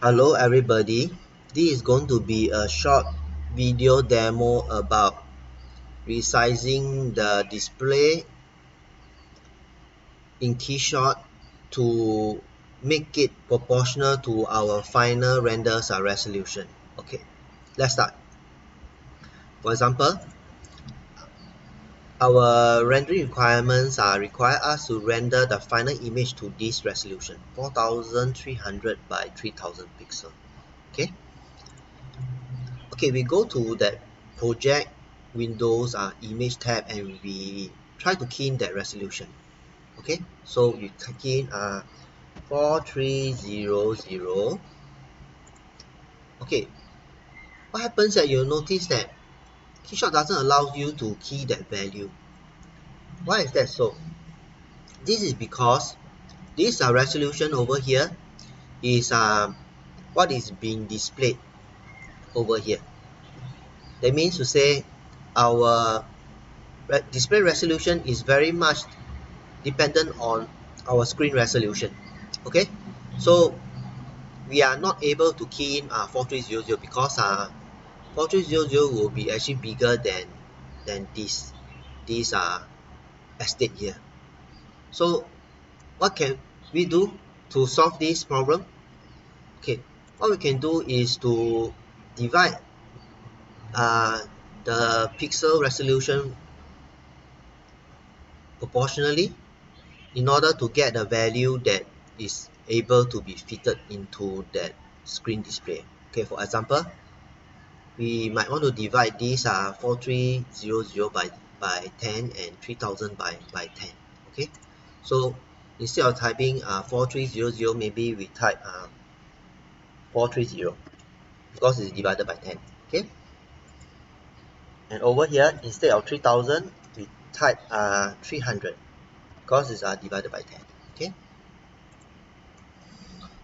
Hello everybody, this is going to be a short video demo about resizing the display in Keyshot to make it proportional to our final renders resolution. Okay, let's start. For example, our rendering requirements require us to render the final image to this resolution 4300 by 3000 pixel. Okay, we go to that project Windows image tab and we try to key in that resolution. Okay, so you key in 4300. Okay, what happens that you'll notice that Keyshot doesn't allow you to key that value. Why is that so? This is because this resolution over here is what is being displayed over here. That means to say our display resolution is very much dependent on our screen resolution. Okay, so we are not able to key in 4300 because 4300 will be actually bigger than this estate here. So what can we do to solve this problem? Okay, what we can do is to divide the pixel resolution proportionally in order to get a value that is able to be fitted into that screen display. Okay, for example, we might want to divide this 4300 by 10 and 3000 by 10. Okay, so instead of typing 4300, maybe we type 430 because it's divided by 10. Okay, and over here instead of 3000 we type 300 because it's divided by 10. Okay,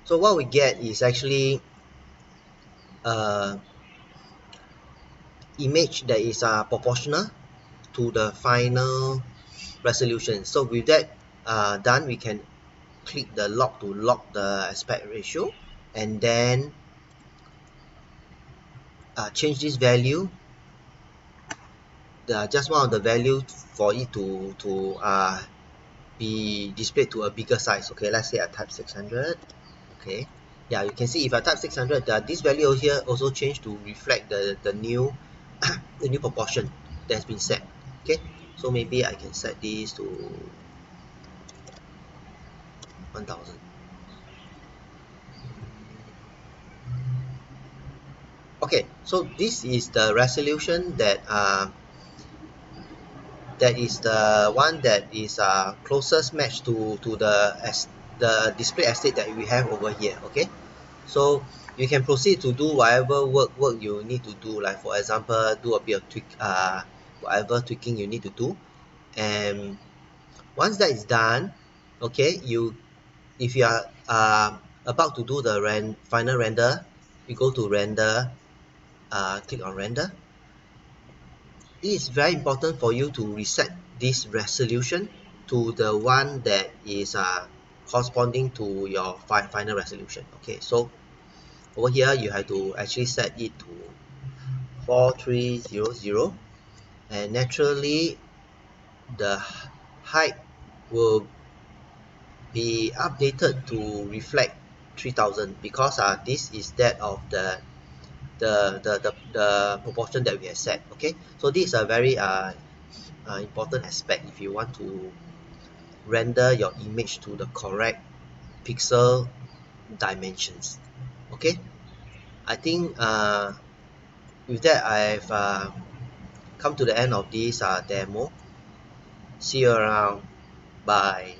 so what we get is actually image that is proportional to the final resolution. So with that done, we can click the lock to lock the aspect ratio and then change this value, just one of the value for it to be displayed to a bigger size. Okay, let's say I type 600. Okay, yeah, you can see if I type 600, this value here also changed to reflect the new the new proportion that's been set. Okay, so maybe I can set this to 1000. Okay, so this is the resolution that that is the one that is closest match to the display estate that we have over here. Okay, so you can proceed to do whatever work you need to do, like for example do a bit of whatever tweaking you need to do, and once that is done, okay, if you are about to do the final render, you go to render, click on render. It is very important for you to reset this resolution to the one that is corresponding to your final resolution. Okay, so over here you have to actually set it to 4300, and naturally the height will be updated to reflect 3000 because this is that of the proportion that we have set. Okay, so this is a very important aspect if you want to render your image to the correct pixel dimensions. Okay, I think with that I've come to the end of this demo. See you around. Bye.